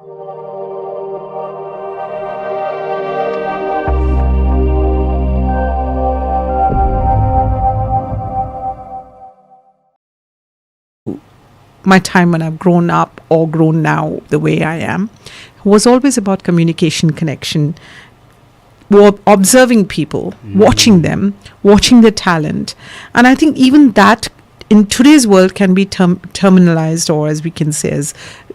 My time when I've grown up or grown now the way I am was always about communication, connection, observing people, watching them, watching their talent. And I think even that in today's world can be terminalized, or as we can say, as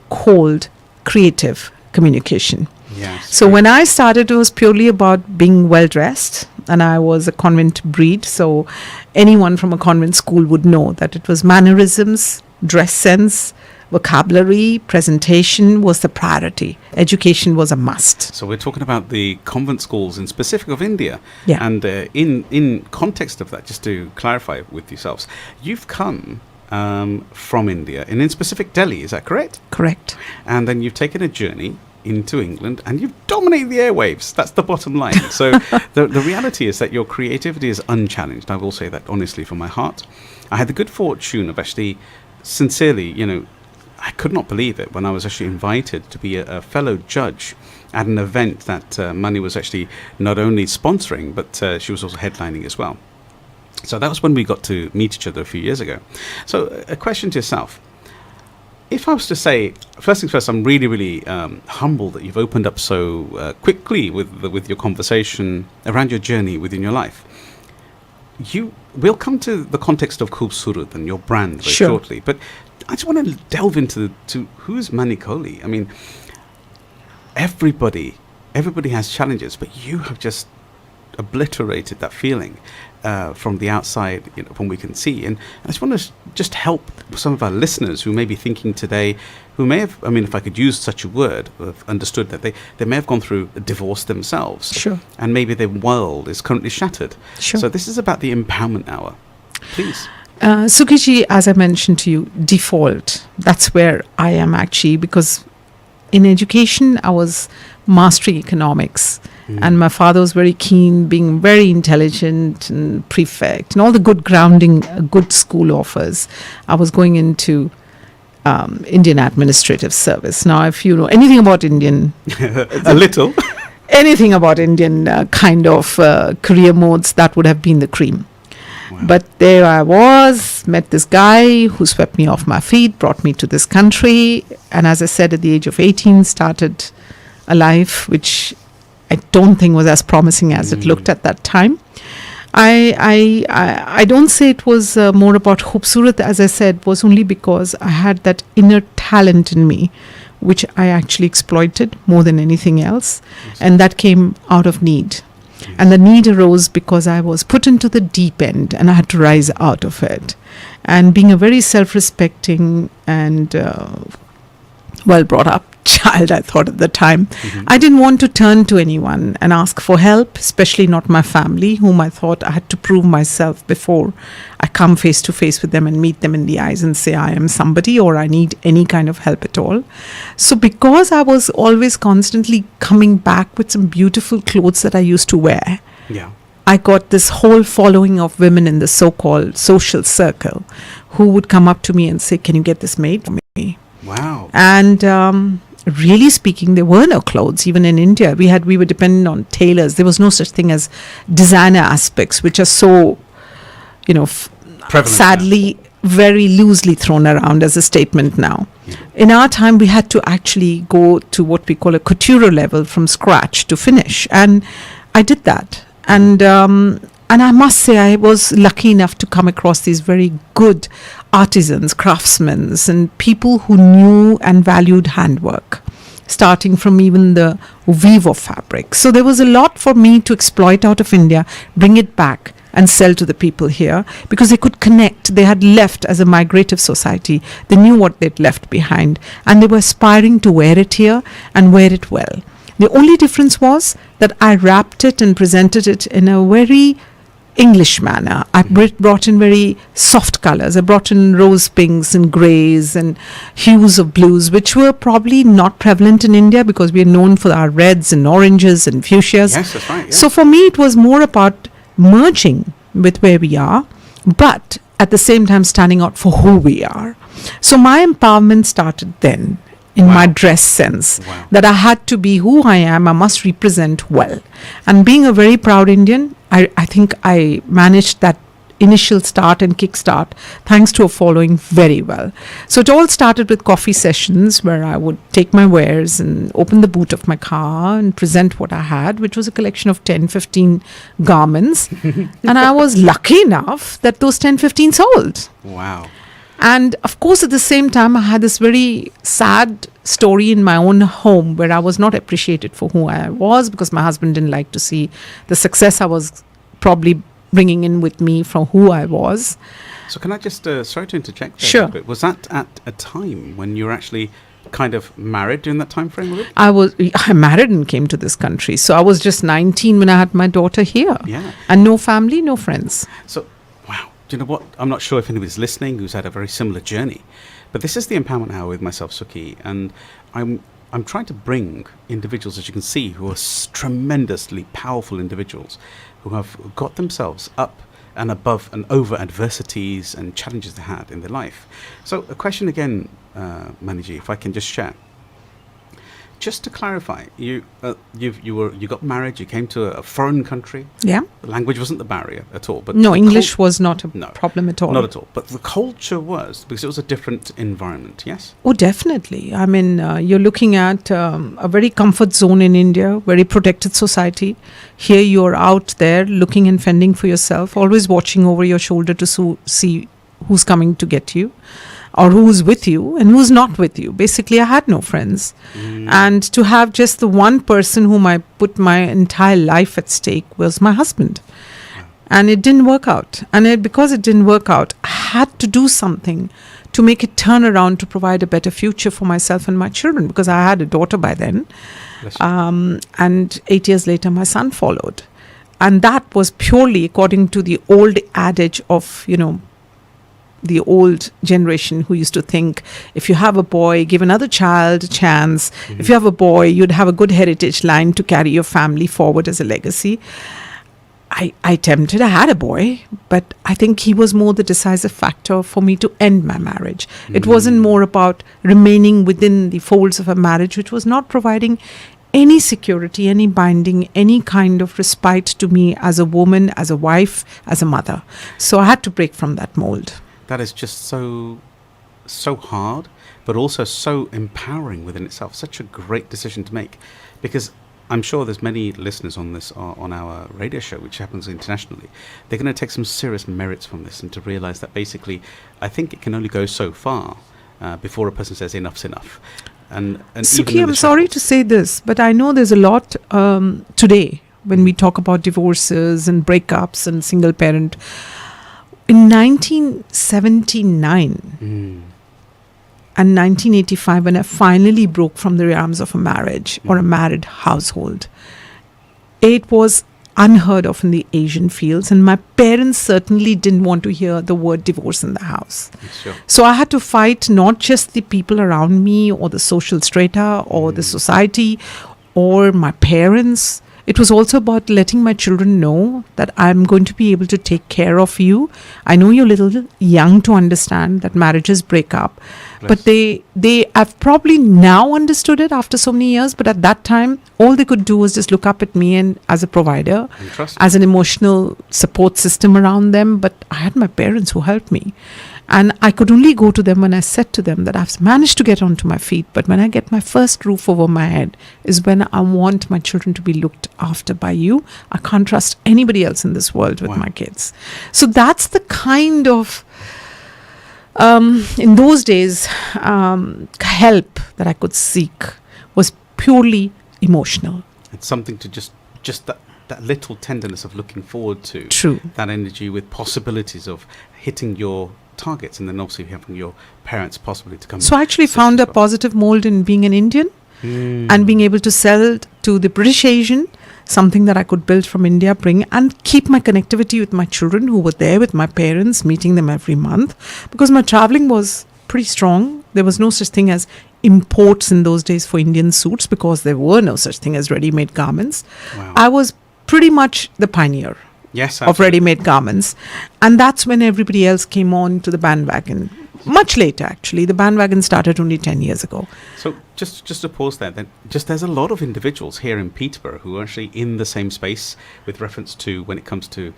called creative communication. Yes. So when I started, it was purely about being well dressed, and I was a convent breed. So anyone from a convent school would know that it was mannerisms, dress sense, vocabulary, presentation was the priority. Education was a must. So we're talking about the convent schools in specific of India. Yeah. And in context of that, just to clarify with yourselves, you've come from India, and in specific Delhi, is that correct? Correct. And then you've taken a journey into England and you've dominated the airwaves. That's the bottom line. So the reality is that your creativity is unchallenged. I will say that honestly from my heart. I had the good fortune of actually, sincerely, I could not believe it when I was actually invited to be a fellow judge at an event that Mani was actually not only sponsoring, but she was also headlining as well. So that was when we got to meet each other a few years ago. So a question to yourself. If I was to say, first things first, I'm really, really humbled that you've opened up so quickly with your conversation around your journey within your life. We'll come to the context of Khoobsurat and your brand very shortly, but I just want to delve into who's Mani Kohli. I mean, everybody has challenges, but you have just obliterated that feeling from the outside, from we can see. And I just want to just help some of our listeners who may be thinking today, who may have, if I could use such a word, have understood that they may have gone through a divorce themselves. Sure. And maybe their world is currently shattered. Sure. So this is about the empowerment hour. Please. Sukhi, as I mentioned to you, default. That's where I am actually, because in education, I was mastering economics. And my father was very keen, being very intelligent and prefect and all the good grounding, good school offers. I was going into Indian administrative service. Now, if you know anything about Indian... A little. Anything about Indian kind of career modes, that would have been the cream. Wow. But there I was, met this guy who swept me off my feet, brought me to this country. And as I said, at the age of 18, started a life which I don't think was as promising as it looked at that time. I don't say it was more about Khoobsurat, as I said, was only because I had that inner talent in me, which I actually exploited more than anything else. Yes. And that came out of need. Yes. And the need arose because I was put into the deep end and I had to rise out of it. And being a very self-respecting and well-brought-up child, I thought at the time, I didn't want to turn to anyone and ask for help, especially not my family, whom I thought I had to prove myself before I come face to face with them and meet them in the eyes and say I am somebody or I need any kind of help at all. So because I was always constantly coming back with some beautiful clothes that I used to wear, I got this whole following of women in the so-called social circle who would come up to me and say, "Can you get this made for me?" Wow. And really speaking, there were no clothes. Even in India, we were dependent on tailors. There was no such thing as designer aspects, which are so, sadly, very loosely thrown around as a statement now. Yeah. In our time, we had to actually go to what we call a couture level from scratch to finish. And I did that. And I must say, I was lucky enough to come across these very good artisans, craftsmen, and people who knew and valued handwork, starting from even the weave of fabric. So there was a lot for me to exploit out of India, bring it back and sell to the people here, because they could connect. They had left as a migrative society. They knew what they'd left behind, and they were aspiring to wear it here and wear it well. The only difference was that I wrapped it and presented it in a very English manner. I brought in very soft colors. I brought in rose pinks and grays and hues of blues, which were probably not prevalent in India because we are known for our reds and oranges and fuchsias. Yes, that's right. Yeah. So for me, it was more about merging with where we are, but at the same time standing out for who we are. So my empowerment started then. in my Wow. dress sense. Wow. That I had to be who I am, I must represent well. And being a very proud Indian, I think I managed that initial start and kickstart thanks to a following very well. So it all started with coffee sessions where I would take my wares and open the boot of my car and present what I had, which was a collection of 10, 15 garments. And I was lucky enough that those 10, 15 sold. Wow. And of course, at the same time, I had this very sad story in my own home where I was not appreciated for who I was because my husband didn't like to see the success I was probably bringing in with me from who I was. So can I just, sorry to interject there Sure. a bit. Was that at a time when you were actually kind of married during that time frame? Was it? I married and came to this country. So I was just 19 when I had my daughter here. Yeah. And no family, no friends. So, wow. Do you know what? I'm not sure if anybody's listening who's had a very similar journey, but this is the Empowerment Hour with myself, Sukhi, and I'm trying to bring individuals, as you can see, who are tremendously powerful individuals who have got themselves up and above and over adversities and challenges they had in their life. So a question again, Maniji, if I can just share. Just to clarify, you got married, you came to a foreign country. Yeah. The language wasn't the barrier at all. But No, the English was not a No, problem at all. Not at all. But the culture was, because it was a different environment, yes? Oh, definitely. I mean, you're looking at a very comfort zone in India, very protected society. Here you're out there looking and fending for yourself, always watching over your shoulder to see who's coming to get you or who's with you and who's not with you. Basically, I had no friends. And to have just the one person whom I put my entire life at stake was my husband. And it didn't work out. And because it didn't work out, I had to do something to make it turn around to provide a better future for myself and my children, because I had a daughter by then. Bless you. And 8 years later, my son followed. And that was purely according to the old adage of, the old generation who used to think if you have a boy, give another child a chance. Mm-hmm. If you have a boy, you'd have a good heritage line to carry your family forward as a legacy. I had a boy, but I think he was more the decisive factor for me to end my marriage. It wasn't more about remaining within the folds of a marriage, which was not providing any security, any binding, any kind of respite to me as a woman, as a wife, as a mother. So I had to break from that mold. That is just so hard, but also so empowering within itself. Such a great decision to make, because I'm sure there's many listeners on this on our radio show, which happens internationally. They're going to take some serious merits from this, and to realize that basically, I think it can only go so far before a person says enough's enough. And Sukhi, I'm sorry to say this, but I know there's a lot today when we talk about divorces and breakups and single parent. In 1979 and 1985, when I finally broke from the realms of a marriage or a married household, it was unheard of in the Asian fields, and my parents certainly didn't want to hear the word divorce in the house. Sure. So I had to fight not just the people around me or the social strata or the society or my parents. It was also about letting my children know that I'm going to be able to take care of you. I know you're a little young to understand that marriages break up, but they have probably now understood it after so many years. But at that time, all they could do was just look up at me and as a provider, And trust. as an emotional support system around them. But I had my parents who helped me. And I could only go to them when I said to them that I've managed to get onto my feet, but when I get my first roof over my head is when I want my children to be looked after by you. I can't trust anybody else in this world with Wow. my kids. So that's the kind of, in those days, help that I could seek was purely emotional. It's something to just that little tenderness of looking forward to. True. That energy with possibilities of hitting your targets, and then obviously having your parents possibly to come. So I actually assist found as a well. positive mold in being an Indian. And being able to sell to the British Asian something that I could build from India, bring and keep my connectivity with my children who were there with my parents, meeting them every month, because my traveling was pretty strong. There was no such thing as imports in those days for Indian suits, because there were no such thing as ready-made garments. Wow. I was pretty much the pioneer Yes, of absolutely. ready-made garments, and that's when everybody else came on to the bandwagon. Much later, actually. The bandwagon started only 10 years ago. So just to pause there, then, just there's a lot of individuals here in Peterborough who are actually in the same space with reference to when it comes to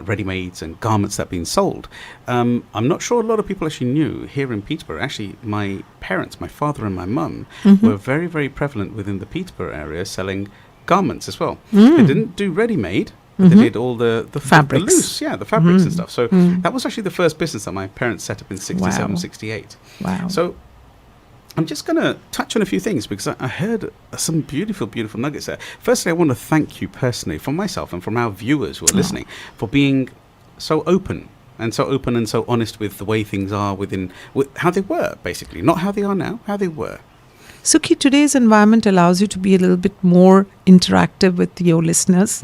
ready-mades and garments that are being sold. I'm not sure a lot of people actually knew here in Peterborough. Actually, my parents, my father and my mum, were very, very prevalent within the Peterborough area selling garments as well. They didn't do ready-made. They did all the fabrics. The loose, the fabrics and stuff. So that was actually the first business that my parents set up in 67, Wow. 68. Wow. So I'm just going to touch on a few things because I heard some beautiful, beautiful nuggets there. Firstly, I want to thank you personally from myself and from our viewers who are listening for being so open and so honest with the way things are with how they were, basically. Not how they are now, how they were. Sukhi, today's environment allows you to be a little bit more interactive with your listeners.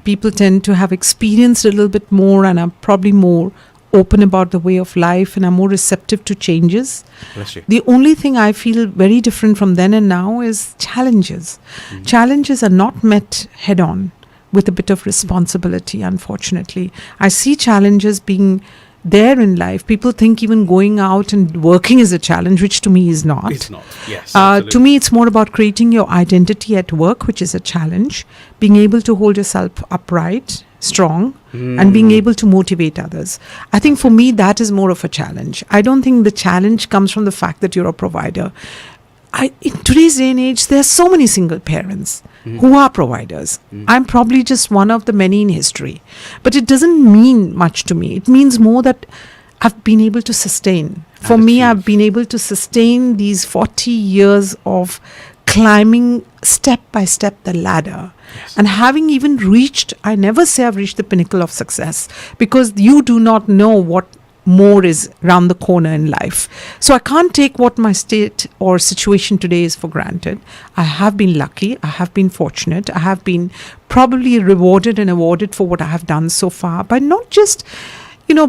People tend to have experienced a little bit more and are probably more open about the way of life and are more receptive to changes. Bless you. The only thing I feel very different from then and now is challenges. Challenges are not met head on with a bit of responsibility, unfortunately. I see challenges being there in life. People think even going out and working is a challenge, which to me is not. It's not, yes. Absolutely. To me, it's more about creating your identity at work, which is a challenge, being able to hold yourself upright, strong, and being able to motivate others. I think for me, that is more of a challenge. I don't think the challenge comes from the fact that you're a provider. In today's day and age, there are so many single parents who are providers. I'm probably just one of the many in history. But it doesn't mean much to me. It means more that I've been able to sustain. For me, I've been able to sustain these 40 years of climbing step by step the ladder. Yes. And having even reached, I never say I've reached the pinnacle of success, because you do not know what more is round the corner in life. So I can't take what my state or situation today is for granted. I have been lucky. I have been fortunate. I have been probably rewarded and awarded for what I have done so far by not just,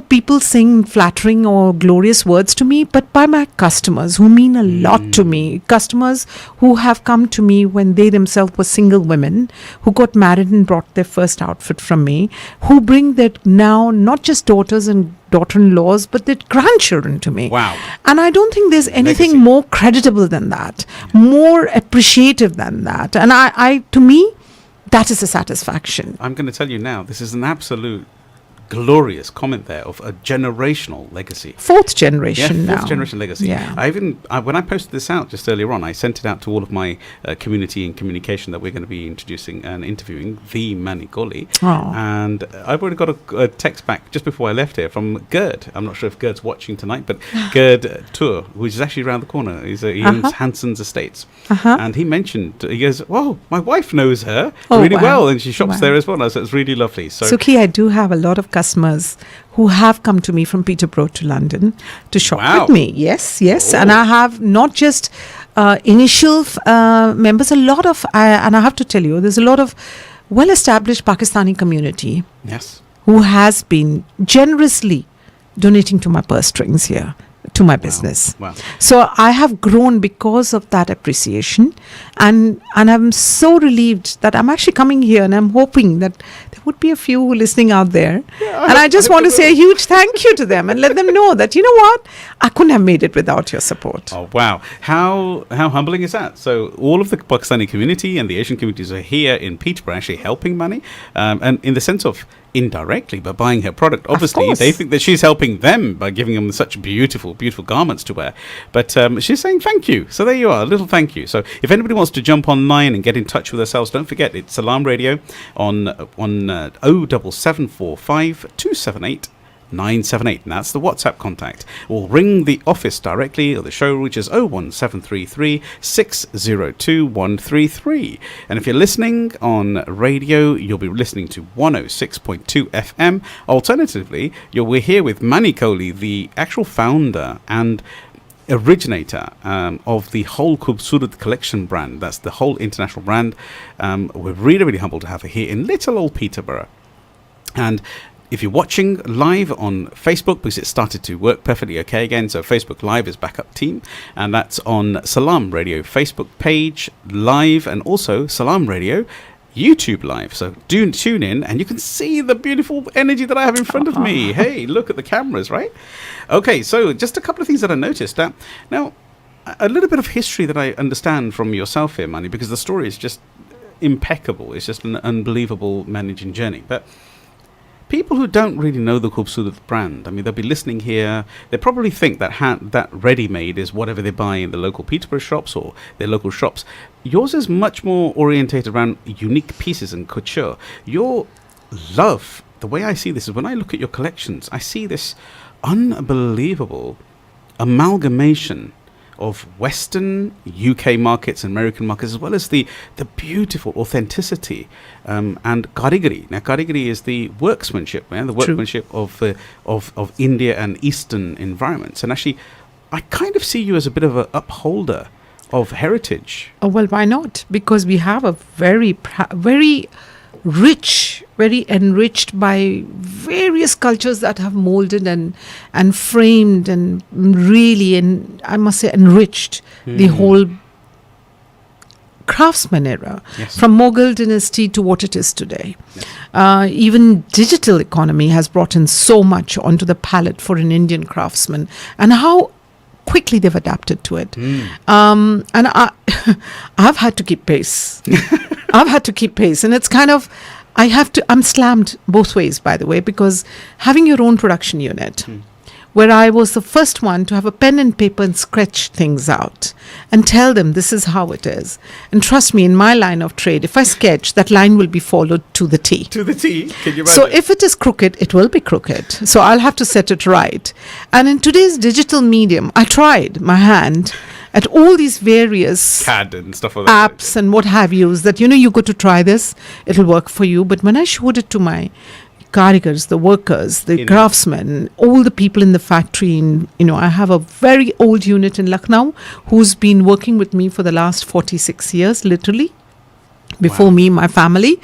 people saying flattering or glorious words to me, but by my customers who mean a lot to me. Customers who have come to me when they themselves were single women, who got married and brought their first outfit from me, who bring their now not just daughters and daughter-in-laws, but their grandchildren to me. Wow. And I don't think there's anything Legacy. more creditable than that, more appreciative than that. And I to me, that is a satisfaction. I'm going to tell you now, this is an absolute glorious comment there of a generational legacy. Fourth generation now. Fourth generation legacy. Yeah. When I posted this out just earlier on, I sent it out to all of my community and communication that we're going to be introducing and interviewing the Mani Kohli. Oh. And I've already got a text back just before I left here from Gerd. I'm not sure if Gerd's watching tonight, but Gerd Tour, which is actually around the corner. He owns Hanson's Estates. And he mentioned, he goes, "Whoa, my wife knows her really well, and she shops there as well." So it's really lovely. So, Sukhi, I do have a lot of customers who have come to me from Peterborough to London to shop with me. Yes. Oh. And I have not just initial members, and I have to tell you, there's a lot of well-established Pakistani community yes. who has been generously donating to my purse strings here, to my business. Wow. So I have grown because of that appreciation, and I'm so relieved that I'm actually coming here, and I'm hoping that there would be a few listening out there. I just want to say a huge thank you to them and let them know that, you know what, I couldn't have made it without your support. Oh, wow. How humbling is that? So all of the Pakistani community and the Asian communities are here in Peterborough actually helping Mani, and in the sense of indirectly by buying her product. Obviously, they think that she's helping them by giving them such beautiful, beautiful garments to wear. But she's saying thank you. So there you are, a little thank you. So if anybody wants to jump online and get in touch with ourselves, don't forget it's Salaam Radio on 07745 278 978, and that's the WhatsApp contact. Or ring the office directly, or the show, which is 01733 602 133. And if you're listening on radio, you'll be listening to 106.2 FM. Alternatively, we're here with Mani Kohli, the actual founder and originator of the whole Khubsurat collection brand. That's the whole international brand. We're really, really humbled to have her here in little old Peterborough. And if you're watching live on Facebook, because it started to work perfectly okay again, so Facebook Live is backup team, and that's on Salaam Radio Facebook page live, and also Salaam Radio YouTube Live. So do tune in, and you can see the beautiful energy that I have in front of me. Hey, look at the cameras, right? Okay, so just a couple of things that I noticed. Now, a little bit of history that I understand from yourself here, Mani, because the story is just impeccable. It's just an unbelievable managing journey. But people who don't really know the Khoobsurat brand, I mean, they'll be listening here. They probably think that ready-made is whatever they buy in the local Peterborough shops or their local shops. Yours is much more orientated around unique pieces and couture. Your love, the way I see this is when I look at your collections, I see this unbelievable amalgamation of Western UK markets and American markets, as well as the beautiful authenticity and karigari. Now, karigari is the workmanship, the workmanship of India and Eastern environments. And actually, I kind of see you as a bit of an upholder of heritage. Oh, well, why not? Because we have a very rich, very enriched by various cultures that have molded and framed and really, and I must say, enriched the whole craftsman era, from Mughal dynasty to what it is today. Even digital economy has brought in so much onto the palette for an Indian craftsman, and how quickly they've adapted to it. And I've had to keep pace. And it's kind of, I'm slammed both ways, by the way, because having your own production unit, where I was the first one to have a pen and paper and sketch things out and tell them this is how it is. And trust me, in my line of trade, if I sketch, that line will be followed to the T. To the T? Can you imagine? So if it is crooked, it will be crooked. So I'll have to set it right. And in today's digital medium, I tried my hand at all these various CAD and stuff like that. Apps and what have yous that, you go to try this, it'll work for you. But when I showed it to my karigars, the workers, the craftsmen, all the people in the factory, I have a very old unit in Lucknow who's been working with me for the last 46 years, literally, before me, my family.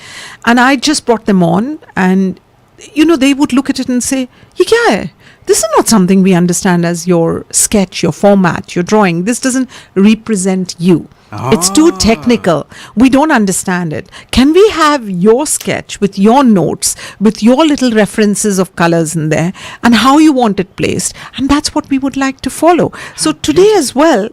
And I just brought them on, and, they would look at it and say, Ye kya hai? This is not something we understand as your sketch, your format, your drawing. This doesn't represent you. It's too technical. We don't understand it. Can we have your sketch with your notes, with your little references of colors in there, and how you want it placed? And that's what we would like to follow. So today as well,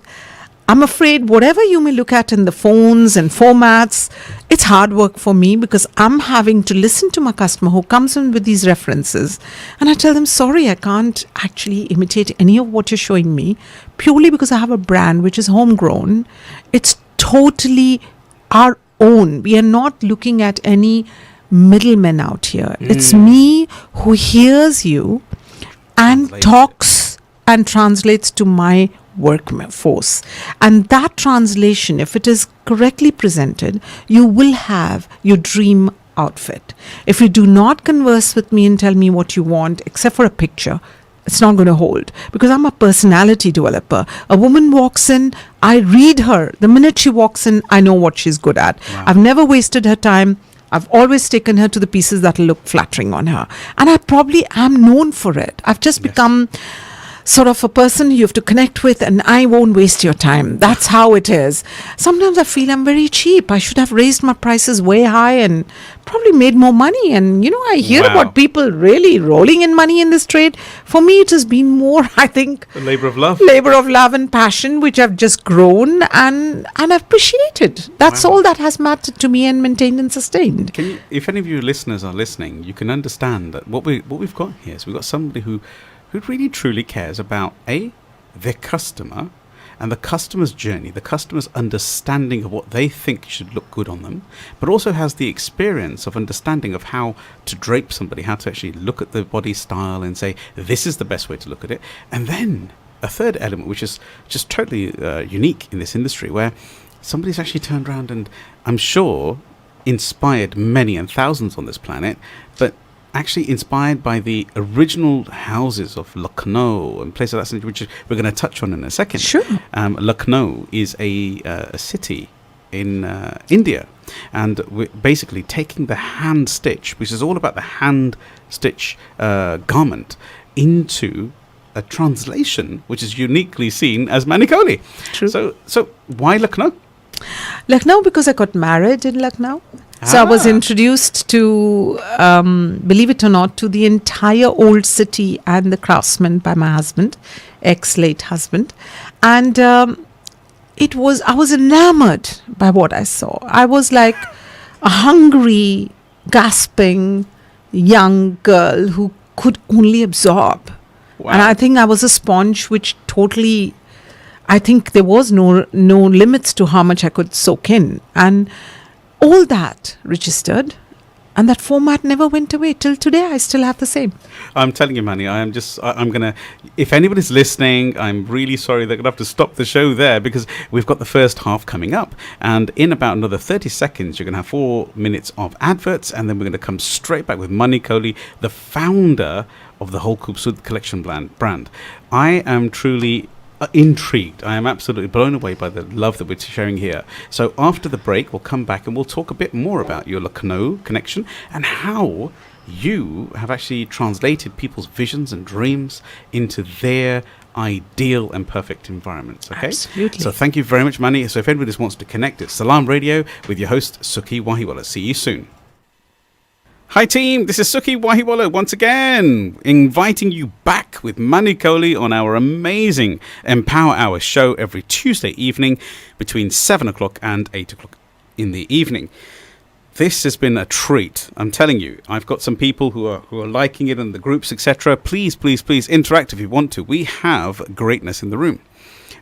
I'm afraid whatever you may look at in the phones and formats, it's hard work for me because I'm having to listen to my customer who comes in with these references. And I tell them, sorry, I can't actually imitate any of what you're showing me purely because I have a brand which is homegrown. It's totally our own. We are not looking at any middlemen out here. It's me who hears you and talks and translates to my workforce. And that translation, if it is correctly presented, you will have your dream outfit. If you do not converse with me and tell me what you want, except for a picture, it's not going to hold, because I'm a personality developer. A woman walks in, I read her. The minute she walks in, I know what she's good at. Wow. I've never wasted her time. I've always taken her to the pieces that look flattering on her. And I probably am known for it. I've just become sort of a person you have to connect with, and I won't waste your time. That's how it is. Sometimes I feel I'm very cheap. I should have raised my prices way high and probably made more money. And, I hear about people really rolling in money in this trade. For me, it has been more, I think, a labor of love. Labor of love and passion, which I've just grown and appreciated. That's all that has mattered to me and maintained and sustained. If any of you listeners are listening, you can understand that what we've got here is we've got somebody who really truly cares about their customer and the customer's journey, the customer's understanding of what they think should look good on them, but also has the experience of understanding of how to drape somebody, how to actually look at the body style and say, this is the best way to look at it. And then a third element, which is just totally unique in this industry, where somebody's actually turned around and, I'm sure, inspired many and thousands on this planet, but actually inspired by the original houses of Lucknow and places like that, which we're going to touch on in a second. Sure. Lucknow is a city in India, and we're basically taking the hand stitch, which is all about the hand stitch garment, into a translation which is uniquely seen as Mani Kohli. True. So why Lucknow? Lucknow because I got married in Lucknow. So I was introduced to, believe it or not, to the entire old city and the craftsmen by my husband, ex-late husband. And I was enamored by what I saw. I was like a hungry, gasping young girl who could only absorb. Wow. And I think I was a sponge which totally, I think there was no limits to how much I could soak in. And all that registered, and that format never went away. Till today, I still have the same. I'm telling you, Mani, I'm going to, if anybody's listening, I'm really sorry they're going to have to stop the show there because we've got the first half coming up. And in about another 30 seconds, you're going to have 4 minutes of adverts, and then we're going to come straight back with Mani Kohli, the founder of the whole Khoobsurat collection brand. I am truly intrigued. I am absolutely blown away by the love that we're sharing here. So after the break, we'll come back and we'll talk a bit more about your Lucknow connection and how you have actually translated people's visions and dreams into their ideal and perfect environments. Okay? Absolutely. So thank you very much, Mani. So if anybody just wants to connect, it's Salaam Radio with your host, Sukhi Wahiwala. See you soon. Hi team, this is Sukhi Wahiwala once again, inviting you back with Mani Kohli on our amazing Empower Hour show every Tuesday evening between 7 o'clock and 8 o'clock in the evening. This has been a treat, I'm telling you. I've got some people who are liking it in the groups, etc. Please interact if you want to. We have greatness in the room.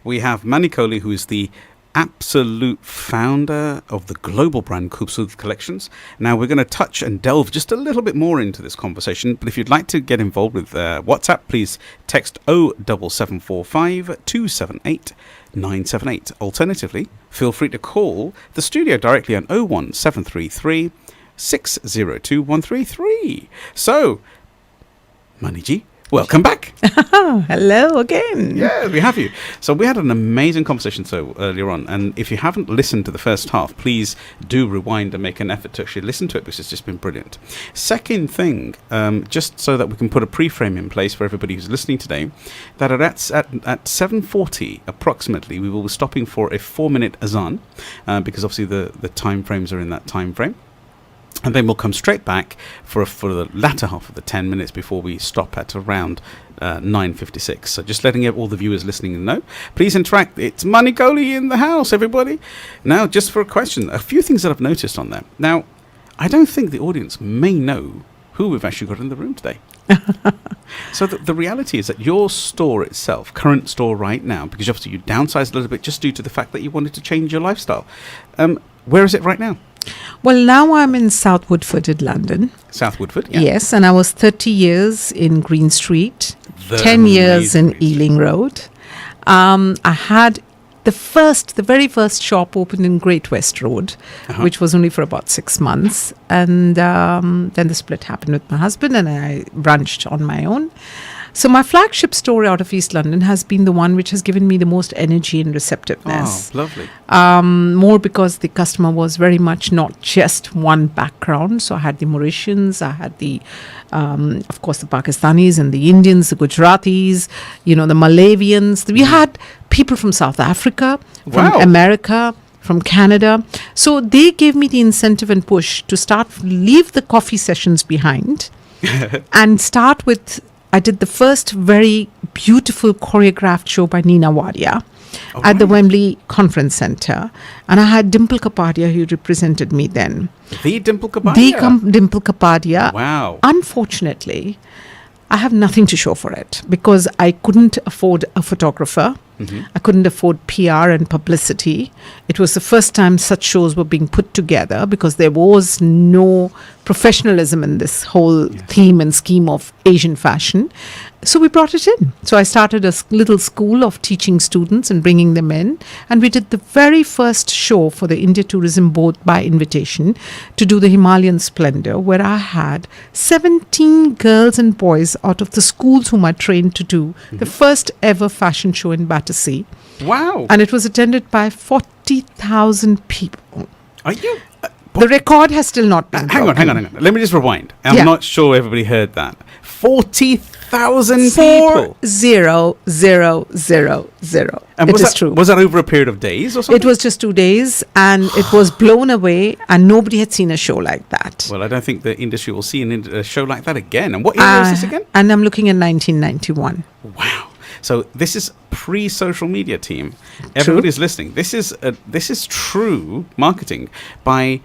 We have Mani Kohli, who is the absolute founder of the global brand Khoobsurat Collections. Now we're going to touch and delve just a little bit more into this conversation, but if you'd like to get involved with WhatsApp, please text 07745 278 978. Alternatively, feel free to call the studio directly on 01733 602 133. So, Maniji, welcome back. Hello again. Yeah, we have you. So we had an amazing conversation earlier on, and if you haven't listened to the first half, please do rewind and make an effort to actually listen to it because it's just been brilliant. Second thing, just so that we can put a pre-frame in place for everybody who's listening today, that at 7:40 approximately, we will be stopping for a 4-minute azan because obviously the time frames are in that time frame. And then we'll come straight back for the latter half of the 10 minutes before we stop at around 9:56. So just letting all the viewers listening know. Please interact. It's Mani Kohli in the house, everybody. Now, just for a question, a few things that I've noticed on there. Now, I don't think the audience may know who we've actually got in the room today. So the reality is that your store itself, current store right now, because obviously you downsized a little bit just due to the fact that you wanted to change your lifestyle. Where is it right now? Well, now I'm in South Woodford in London. South Woodford, yeah. Yes, and I was 30 years in Green Street, 10 years in Ealing Road. I had the very first shop opened in Great West Road, which was only for about 6 months. And then the split happened with my husband and I branched on my own. So my flagship store out of East London has been the one which has given me the most energy and receptiveness. Oh, lovely. More because the customer was very much not just one background. So I had the Mauritians, I had the, of course, the Pakistanis and the Indians, the Gujaratis, the Malawians. We had people from South Africa, from America, from Canada. So they gave me the incentive and push to leave the coffee sessions behind and start with, I did the first very beautiful choreographed show by Nina Wadia at the Wembley Conference Centre. And I had Dimple Kapadia who represented me then. The Dimple Kapadia? The Dimple Kapadia. Wow. Unfortunately, I have nothing to show for it because I couldn't afford a photographer. I couldn't afford PR and publicity. It was the first time such shows were being put together because there was no professionalism in this whole theme and scheme of Asian fashion. So we brought it in. So I started a little school of teaching students and bringing them in. And we did the very first show for the India Tourism Board by invitation to do the Himalayan Splendor, where I had 17 girls and boys out of the schools whom I trained to do the first ever fashion show in Battersea. Wow. And it was attended by 40,000 people. Are you... the record has still not been Hang on. Let me just rewind. I'm not sure everybody heard that. 40,000 people. 40,000. And It is true. Was that over a period of days or something? It was just 2 days, and it was blown away, and nobody had seen a show like that. Well, I don't think the industry will see a show like that again. And what year is this again? And I'm looking at 1991. Wow. So this is pre-social media, team. Everybody's listening. This is true marketing by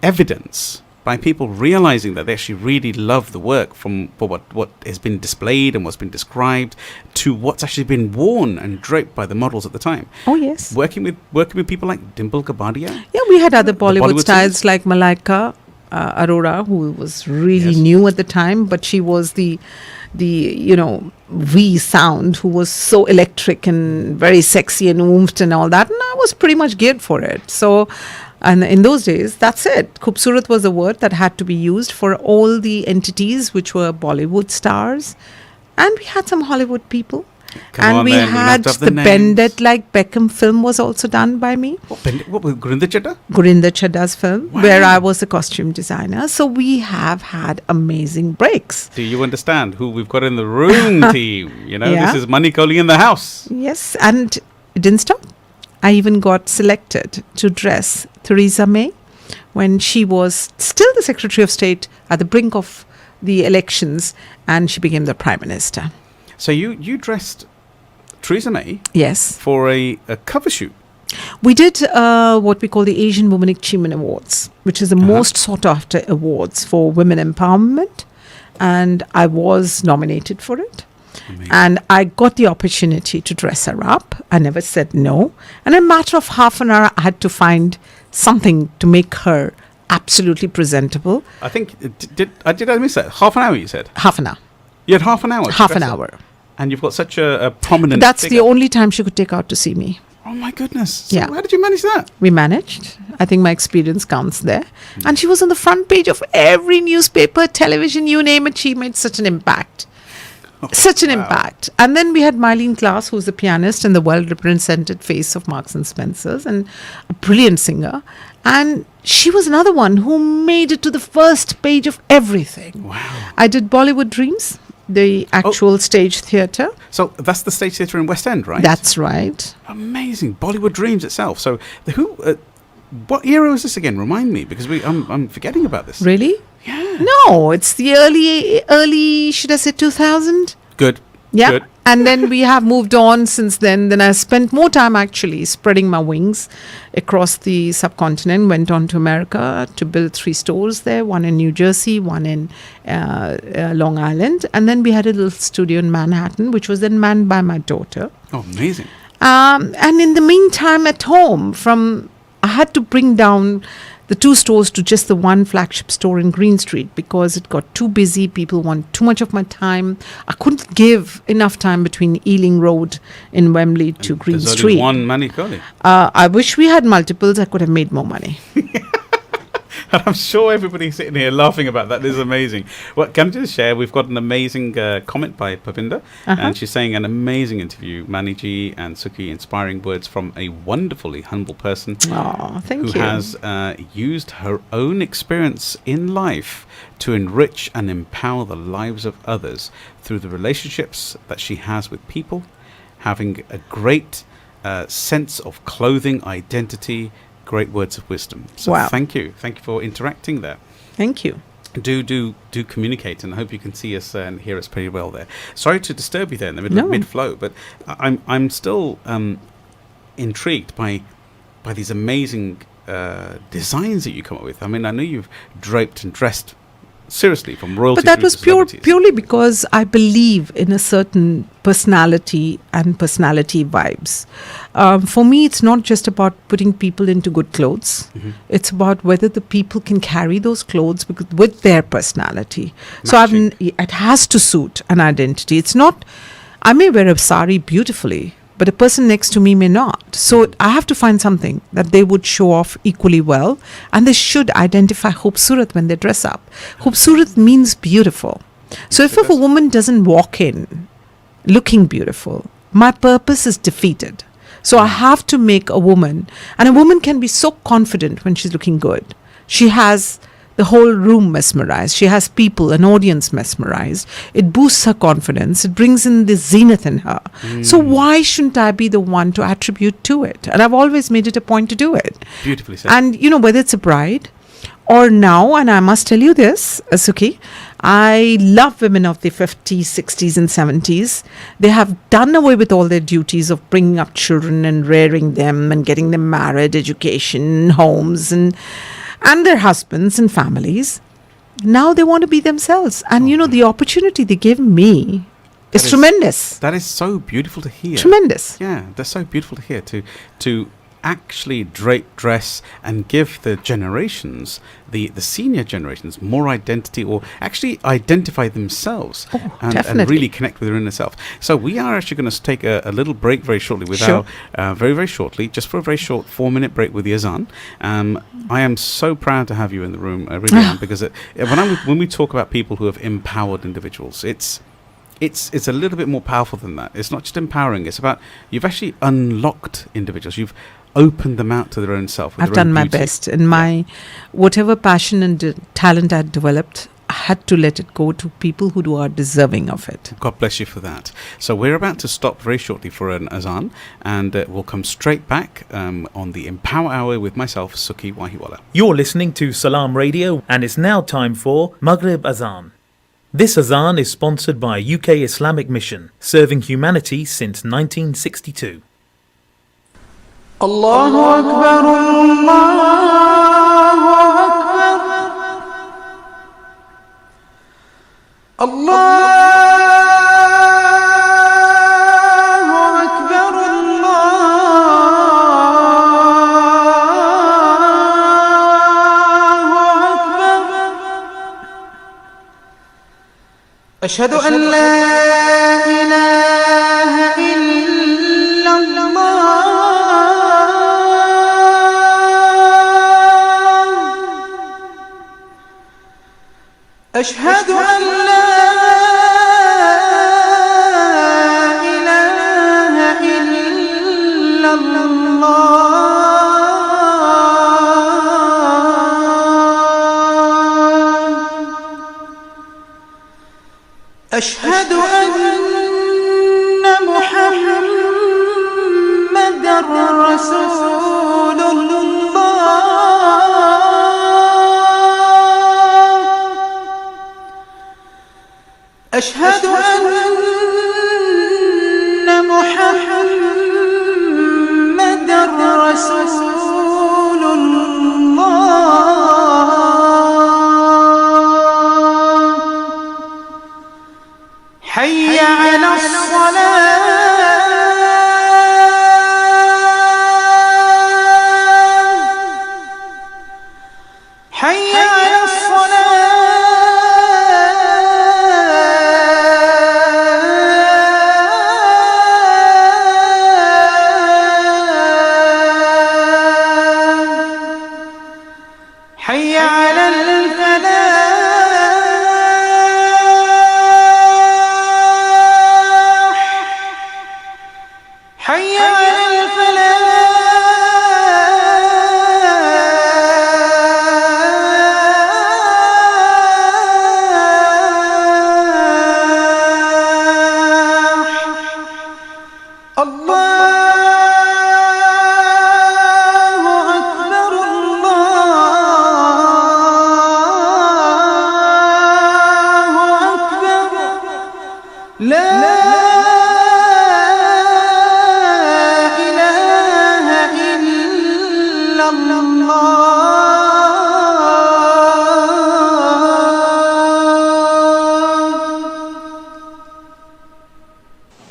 evidence, by people realizing that they actually really love the work from what has been displayed and what's been described to what's actually been worn and draped by the models at the time. Oh, yes. Working with people like Dimple Kapadia. Yeah, we had other Bollywood Bollywood stars singers? like Malaika Arora, who was really Yes. new at the time, but she was the V sound, who was so electric and very sexy and oomphed and all that, and I was pretty much geared for it. So, and in those days, that's it. Khubsurat was a word that had to be used for all the entities which were Bollywood stars, and we had some Hollywood people. Come And on we then, we had have to have the the names. Bendit Like Beckham film was also done by me. What was Gurinder Chadha? Gurinder Chadha's film, Wow. where I was the costume designer. So we have had amazing breaks. Do you understand who we've got in the room, team? Yeah. This is Mani Kohli in the house. Yes, and it didn't stop. I even got selected to dress Theresa May when she was still the Secretary of State at the brink of the elections, and she became the Prime Minister. So you dressed Theresa May Yes. for a cover shoot. We did what we call the Asian Women Achievement Awards, which is the most sought after awards for women empowerment. And I was nominated for it. Amazing. And I got the opportunity to dress her up. I never said no. And in a matter of half an hour, I had to find something to make her absolutely presentable. I think did I miss that? Half an hour, you said. Half an hour. You had half an hour. to Half an dress up. hour. And you've got such a prominent. That's figure. the only time she could take out to see me. Oh my goodness! So Yeah. How did you manage that? We managed. I think my experience counts there. And she was on the front page of every newspaper, television, you name it. She made such an impact. Such an impact. And then we had Mylene Klaas, who's the pianist and the well-represented face of Marks and Spencer's, and a brilliant singer. And she was another one who made it to the first page of everything. Wow! I did Bollywood Dreams, the actual stage theatre. So that's the Stage Theatre in West End, right? That's right. amazing. Bollywood Dreams itself. So what era was this again? Remind me, because I'm forgetting about this. Really? Yeah. No, it's the early, should I say 2000? Good. Yeah. Good. And then we have moved on since then. Then I spent more time actually spreading my wings across the subcontinent. Went on to America to build 3 stores there, one in New Jersey, one in Long Island. And then we had a little studio in Manhattan, which was then manned by my daughter. Oh, amazing. And in the meantime, at home, I had to bring down the 2 stores to just the 1 flagship store in Green Street because it got too busy. People want too much of my time. I couldn't give enough time between Ealing Road in Wembley to Green There's Street. only one Mani Kohli. I wish we had multiples. I could have made more money. And I'm sure everybody sitting here laughing about that. This is amazing. Well, can I just share? We've got an amazing comment by Pavinda, and she's saying an amazing interview. Maniji and Sukhi, inspiring words from a wonderfully humble person Oh, thank who you. has used her own experience in life to enrich and empower the lives of others through the relationships that she has with people, having a great sense of clothing, identity, great words of wisdom. So Wow. thank you for interacting there. Thank you. Do communicate, and I hope you can see us and hear us pretty well there. Sorry to disturb you there in the middle of No. mid-flow, but I'm still intrigued by these amazing designs that you come up with. I mean, I know you've draped and dressed seriously from royalty. But that through was to celebrities. purely because I believe in a certain personality and personality vibes. For me, it's not just about putting people into good clothes. Mm-hmm. It's about whether the people can carry those clothes with their personality. Matching. So it has to suit an identity. It's not, I may wear a sari beautifully, but a person next to me may not. So I have to find something that they would show off equally well, and they should identify Khubsurat when they dress up. Khubsurat means beautiful. So if a woman doesn't walk in looking beautiful, my purpose is defeated. So I have to make a woman, and a woman can be so confident when she's looking good. She has the whole room mesmerized. She has people, an audience mesmerized. It boosts her confidence. It brings in the zenith in her. So why shouldn't I be the one to attribute to it? And I've always made it a point to do it. Beautifully said. And, whether it's a bride or now, and I must tell you this, Sukhi, I love women of the 50s, 60s and 70s. They have done away with all their duties of bringing up children and rearing them and getting them married, education, homes and their husbands and families. Now they want to be themselves. And, the opportunity they give me is tremendous. That is so beautiful to hear. Tremendous. Yeah, that's so beautiful to hear. To actually dress and give the generations, the senior generations, more identity, or actually identify themselves and really connect with their inner self. So we are actually going to take a little break very shortly with very shortly, just for a very short 4-minute break with the Azan. I am so proud to have you in the room, I really am, because when we talk about people who have empowered individuals, it's a little bit more powerful than that. It's not just empowering. It's about you've actually unlocked individuals. You've opened them out to their own self. I've done my best. And my whatever passion and talent I had developed, I had to let it go to people who are deserving of it. God bless you for that. So we're about to stop very shortly for an Azan, and we'll come straight back on the Empower Hour with myself, Sukhi Wahiwala. You're listening to Salaam Radio, and it's now time for Maghrib Azan. This Azan is sponsored by UK Islamic Mission, serving humanity since 1962. Allahu Akbar, Allahu Akbar, Allahu Akbar, Allahu Akbar. Ashhadu an la ilaha illallah. أشهد أن لا إله إلا الله أشهد أن محمدًا رسول الله أشهد أن محمدًا رسول الله حي على الصلاة حي على الصلاة حي على الفلاح حي على الفلاح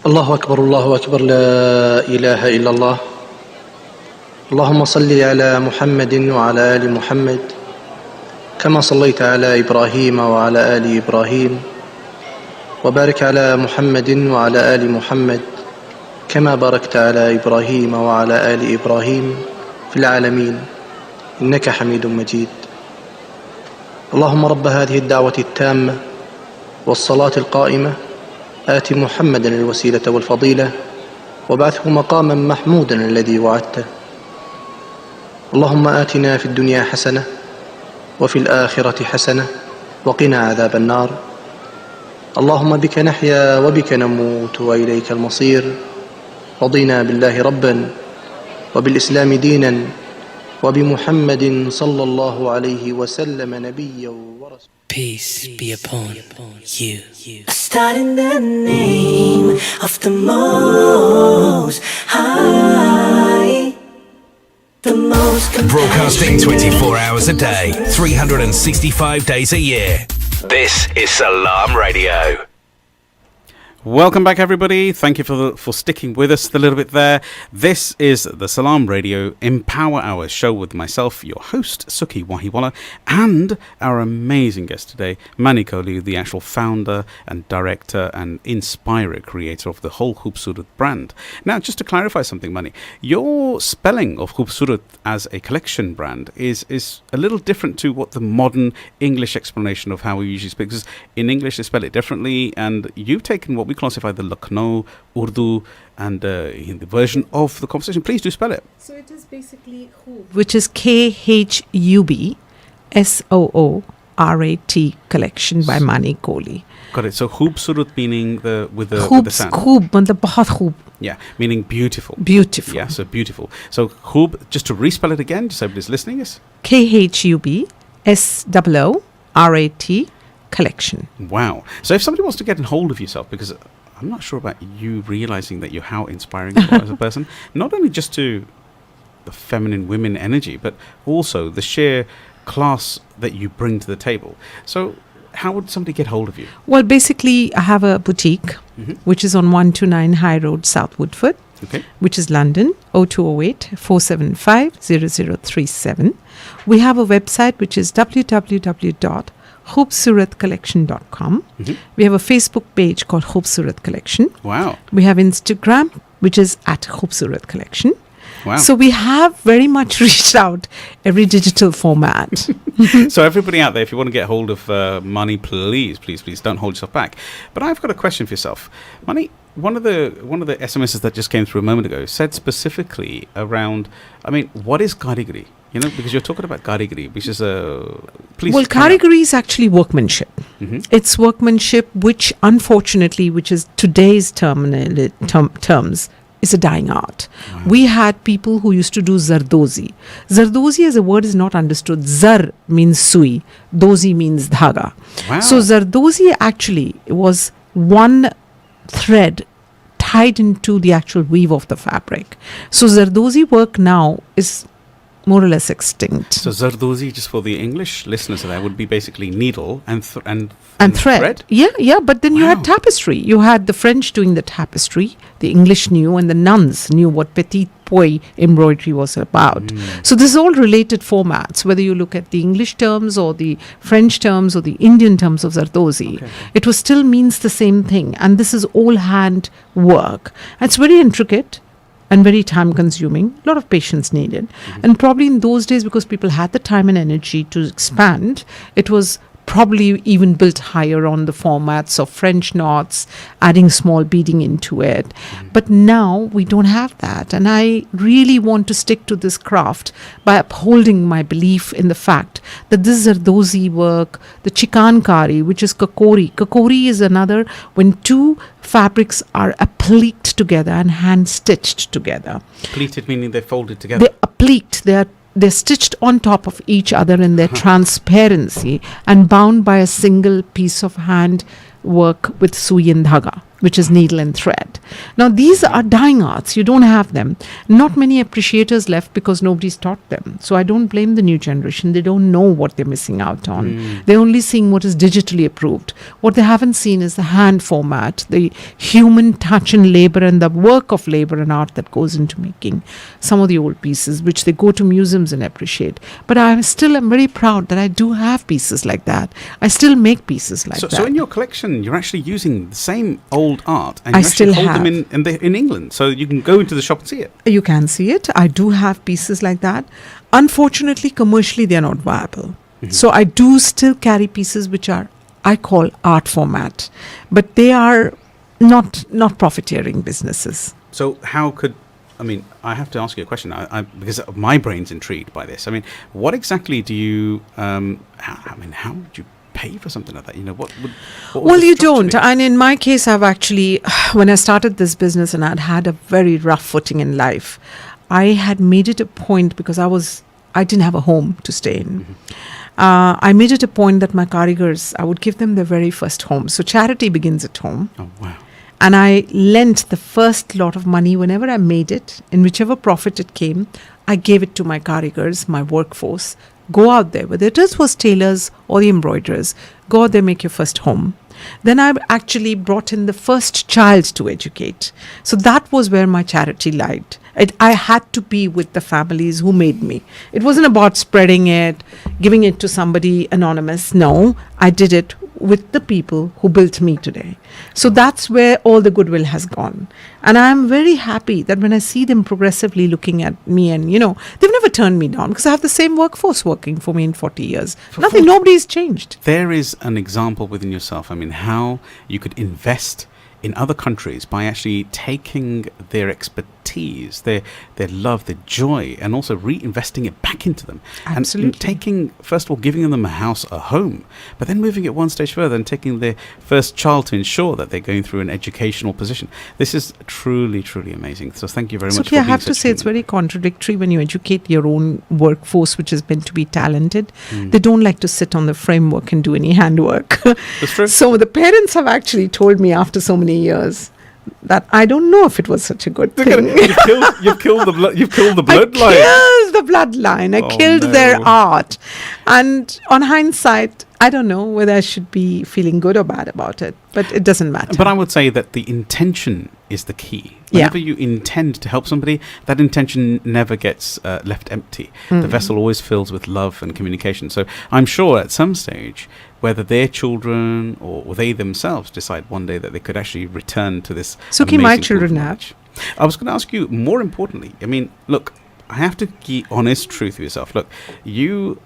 الله أكبر الله أكبر لا إله إلا الله الله أكبر الله أكبر لا إله إلا الله. اللهم صل على محمد وعلى آل محمد كما صليت على إبراهيم وعلى آل إبراهيم وبارك على محمد وعلى آل محمد كما باركت على إبراهيم وعلى آل إبراهيم في العالمين إنك حميد مجيد. اللهم رب هذه الدعوة التامة والصلاة القائمة آت محمدا الوسيلة والفضيلة وابعثه مقاما محمودا الذي وعدته. اللهم آتنا في الدنيا حسنة وفي الآخرة حسنة وقنا عذاب النار. اللهم بك نحيا وبك نموت وإليك المصير. رضينا بالله ربا وبالإسلام دينا وبمحمد صلى الله عليه وسلم نبيا ورسولا. Peace be upon you. I start in the name of the Most High. The most Broadcasting 24 hours a day, 365 days a year. This is Salaam Radio. Welcome back, everybody. Thank you for sticking with us a little bit there. This is the Salaam Radio Empower Hour show with myself, your host, Sukhi Wahiwala, and our amazing guest today, Mani Kohli, the actual founder and director and inspirer, creator of the whole Khoobsurat brand. Now, just to clarify something, Mani, your spelling of Khoobsurat as a collection brand is a little different to what the modern English explanation of how we usually speak. Because in English, they spell it differently, and you've taken what we classify the Lucknow, Urdu, and Hindi version of the conversation. Please do spell it. So it is basically Khoob, which is KHUBSOORAT collection by Mani Kohli. Got it. So Khoobsurat meaning with the sound. Khoob, matlab bahut khoob. Yeah, meaning beautiful. Beautiful. Yeah, so beautiful. So Khoob, just to respell it again, just so everybody's listening, is KHUBSOORAT collection. Wow. So if somebody wants to get in hold of yourself, because I'm not sure about you realizing that you're how inspiring you are as a person, not only just to the feminine women energy, but also the sheer class that you bring to the table. So how would somebody get hold of you? Well, basically, I have a boutique, which is on 129 High Road, South Woodford, which is London, 0208 475 0037. We have a website, which is www.khoobsuratcollection.com. We have a Facebook page called Khoobsurat Collection. Wow. We have Instagram, which is at Khoobsurat Collection. Wow. So we have very much reached out every digital format. So everybody out there, if you want to get hold of Mani, please don't hold yourself back. But I've got a question for yourself. Mani, one of the SMSs that just came through a moment ago said specifically around, what is karigari? You know, because you're talking about karigari, which is Well, karigari is actually workmanship. It's workmanship, which unfortunately, which is today's terms, is a dying art. Wow. We had people who used to do zardozi. Zardozi as a word is not understood. Zar means sui. Dozi means dhaga. Wow. So zardozi actually was one thread tied into the actual weave of the fabric. So zardozi work now is more or less extinct. So zardozi, just for the English listeners, that would be basically needle and thread. Yeah. But then you had tapestry. You had the French doing the tapestry. The English knew, and the nuns knew what petit pois embroidery was about. So this is all related formats. Whether you look at the English terms or the French terms or the Indian terms of zardozi, it was still means the same thing. And this is all hand work. And it's very intricate and very time consuming, a lot of patience needed. And probably in those days, because people had the time and energy to expand, it was probably even built higher on the formats of French knots, adding small beading into it. But now we don't have that. And I really want to stick to this craft by upholding my belief in the fact that this zardozi work, the chikankari, which is kakori. Kakori is another when two fabrics are appliqued together and hand stitched together. Pleated meaning they're folded together. They're appliqued. They're stitched on top of each other in their transparency and bound by a single piece of hand work with sui and dhaga, which is needle and thread. Now, these are dying arts. You don't have them. Not many appreciators left because nobody's taught them. So I don't blame the new generation. They don't know what they're missing out on. They're only seeing what is digitally approved. What they haven't seen is the hand format, the human touch and labor and the work of labor and art that goes into making some of the old pieces, which they go to museums and appreciate. But I still am very proud that I do have pieces like that. I still make pieces like that. So in your collection, you're actually using the same old art, and I you actually still hold have them in England, so you can go into the shop and see it. You can see it. I do have pieces like that. Unfortunately, commercially, they are not viable. So I do still carry pieces which are, I call art format, but they are not profiteering businesses. So how could I mean, I have to ask you a question because my brain's intrigued by this. I mean, what exactly do you? How would you pay for something like that? You know, what would Well, the you structure don't. be? And in my case, I've actually, when I started this business and I'd had a very rough footing in life, I had made it a point because I didn't have a home to stay in. I made it a point that my karigars, I would give them their very first home. So charity begins at home. Oh wow! And I lent the first lot of money whenever I made it, in whichever profit it came, I gave it to my karigars, my workforce. Go out there, whether it was tailors or the embroiderers, go out there, make your first home. Then I actually brought in the first child to educate. So that was where my charity lied. I had to be with the families who made me. It wasn't about spreading it, giving it to somebody anonymous. No, I did it with the people who built me today. So that's where all the goodwill has gone. And I'm very happy that when I see them progressively looking at me and, they've never turned me down because I have the same workforce working for me in 40 years. Nobody's changed. There is an example within yourself. I mean, how you could invest in other countries by actually taking their expertise, their love, their joy, and also reinvesting it back into them. Absolutely. And taking, first of all, giving them a house, a home, but then moving it one stage further and taking their first child to ensure that they're going through an educational position. This is truly, truly amazing. So thank you very much. Sukhi, I have to say it's very contradictory when you educate your own workforce, which is meant to be talented. They don't like to sit on the framework and do any handwork. That's true. So the parents have actually told me after so many years that I don't know if it was such a good thing. You've killed the bloodline. I killed the bloodline. I Oh, killed their no. art. And on hindsight, I don't know whether I should be feeling good or bad about it, but it doesn't matter. But I would say that the intention is the key. Yeah. Whenever you intend to help somebody, that intention never gets left empty. The vessel always fills with love and communication. So I'm sure at some stage, whether their children or they themselves decide one day that they could actually return to this. Sukhi, my amazing pool of children knowledge. I was going to ask you, more importantly, I mean, look, I have to be honest truth with yourself. Look, you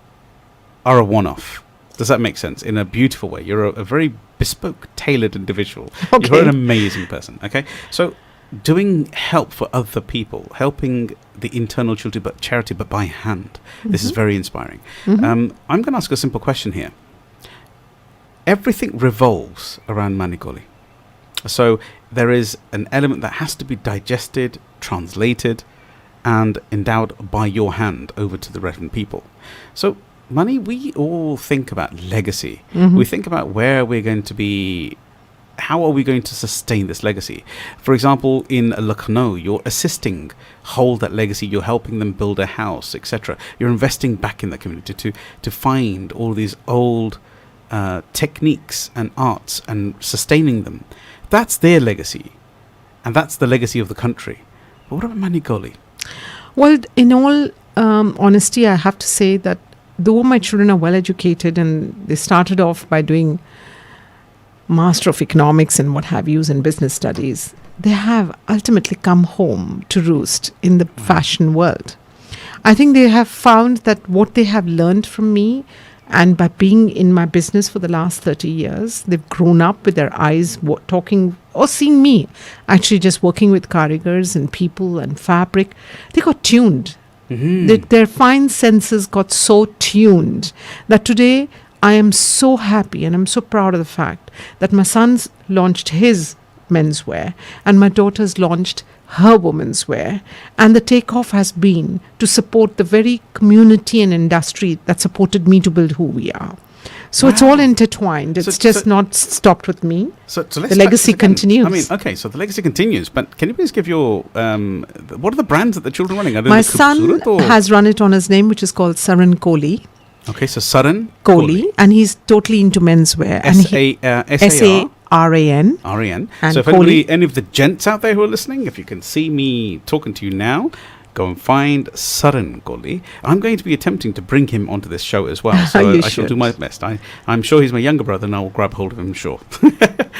are a one-off. Does that make sense? In a beautiful way. You're a very bespoke, tailored individual. Okay. You're an amazing person. Okay. So doing help for other people, helping the internal charity, but by hand. This is very inspiring. I'm going to ask a simple question here. Everything revolves around Manigoli. So there is an element that has to be digested, translated, and endowed by your hand over to the relevant people. So, Mani, we all think about legacy. We think about where we're going to be, how are we going to sustain this legacy? For example, in Lucknow, you're assisting hold that legacy, you're helping them build a house, etc. You're investing back in that community to find all these old techniques and arts and sustaining them. That's their legacy, and that's the legacy of the country. But what about Manigoli? Well, in all honesty, I have to say that though my children are well educated and they started off by doing Master of Economics and what have yous in business studies, they have ultimately come home to roost in the fashion world. I think they have found that what they have learned from me, and by being in my business for the last 30 years, they've grown up with their eyes talking or seeing me actually just working with karigars and people and fabric. They got tuned. Their fine senses got so tuned that today I am so happy and I'm so proud of the fact that my son's launched his menswear and my daughter's launched her women's wear, and the takeoff has been to support the very community and industry that supported me to build who we are. So it's all intertwined. It's just not stopped with me. So let's the legacy continues. I mean, okay, so the legacy continues, but can you please give your, what are the brands that the children are running? Are they My the son Khubsurat or- has run it on his name, which is called Saran Kohli. Okay, so Saran Kohli, and he's totally into menswear. S-A-R-A-N. S-A-R-A-N. And So if any of the gents out there who are listening, if you can see me talking to you now, go and find Saran Kohli. I'm going to be attempting to bring him onto this show as well, so You I shall should. do my best. I'm sure he's my younger brother, and I'll grab hold of him, sure.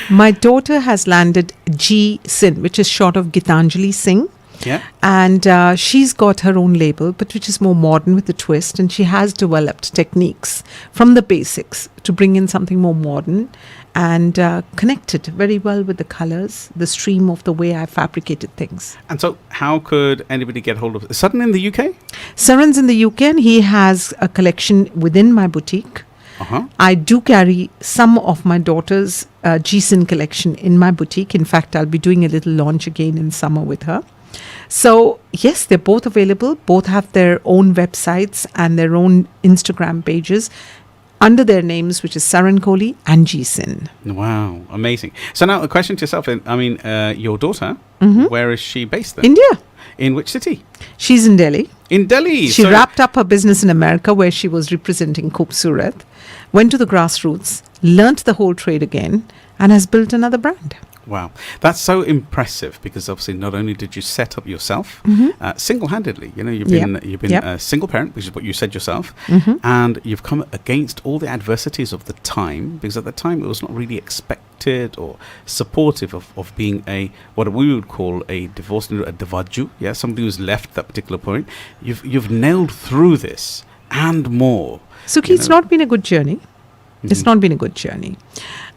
My daughter has landed G Sin, which is short of Gitanjali Singh. Yeah. And she's got her own label, but which is more modern with a twist. And she has developed techniques from the basics to bring in something more modern and connected very well with the colors, the stream of the way I fabricated things. And so, how could anybody get hold of Sutton in the UK? Saran's in the UK, and he has a collection within my boutique. I do carry some of my daughter's Jisun collection in my boutique. In fact, I'll be doing a little launch again in summer with her. So, yes, they're both available. Both have their own websites and their own Instagram pages under their names, which is Saran Kohli and Jisun. Wow, amazing. So now a question to yourself. I mean, your daughter, where is she based then? India. In which city? She's in Delhi. In Delhi. She wrapped up her business in America where she was representing Khoobsurat, went to the grassroots, learnt the whole trade again, and has built another brand. Wow, that's so impressive because obviously not only did you set up yourself single-handedly, you know, you've been a single parent, which is what you said yourself, and you've come against all the adversities of the time, because at the time it was not really expected or supportive of being what we would call a divorced, a divaju, somebody who's left that particular point. You've nailed through this and more. Sukhi, it's not been a good journey. It's not been a good journey.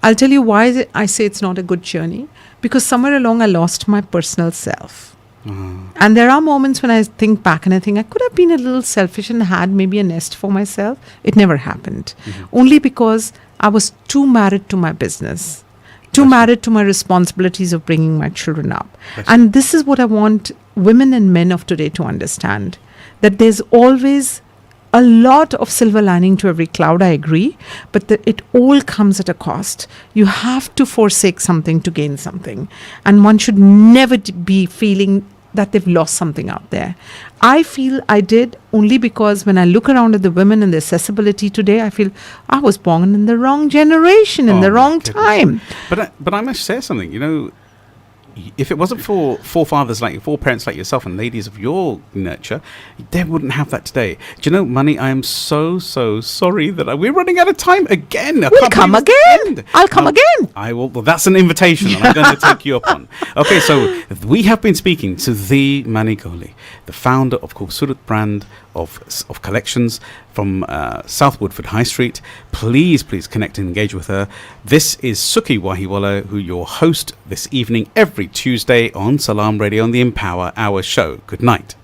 I'll tell you why I say it's not a good journey. Because somewhere along I lost my personal self. And there are moments when I think back and I think I could have been a little selfish and had maybe a nest for myself. It never happened. Only because I was too married to my business. Too married to my responsibilities of bringing my children up. And this is what I want women and men of today to understand. That there's always a lot of silver lining to every cloud, I agree, but it all comes at a cost. You have to forsake something to gain something. And one should never be feeling that they've lost something out there. I feel I did only because when I look around at the women and the accessibility today, I feel I was born in the wrong generation, in the wrong time. But I must say something, you know, if it wasn't for forefathers like four parents like yourself and ladies of your nurture, they wouldn't have that today. Do you know, Mani, I am so sorry that we're running out of time again. We'll come again. I'll come again. I will. Well, that's an invitation that I'm going to take you up on. Okay, so we have been speaking to the Mani Kohli, the founder of Khoobsurat brand of collections from South Woodford High Street. Please connect and engage with her. This is Sukhi Wahiwala, who your host this evening every Tuesday on Salaam Radio on the Empower Hour show. Good night.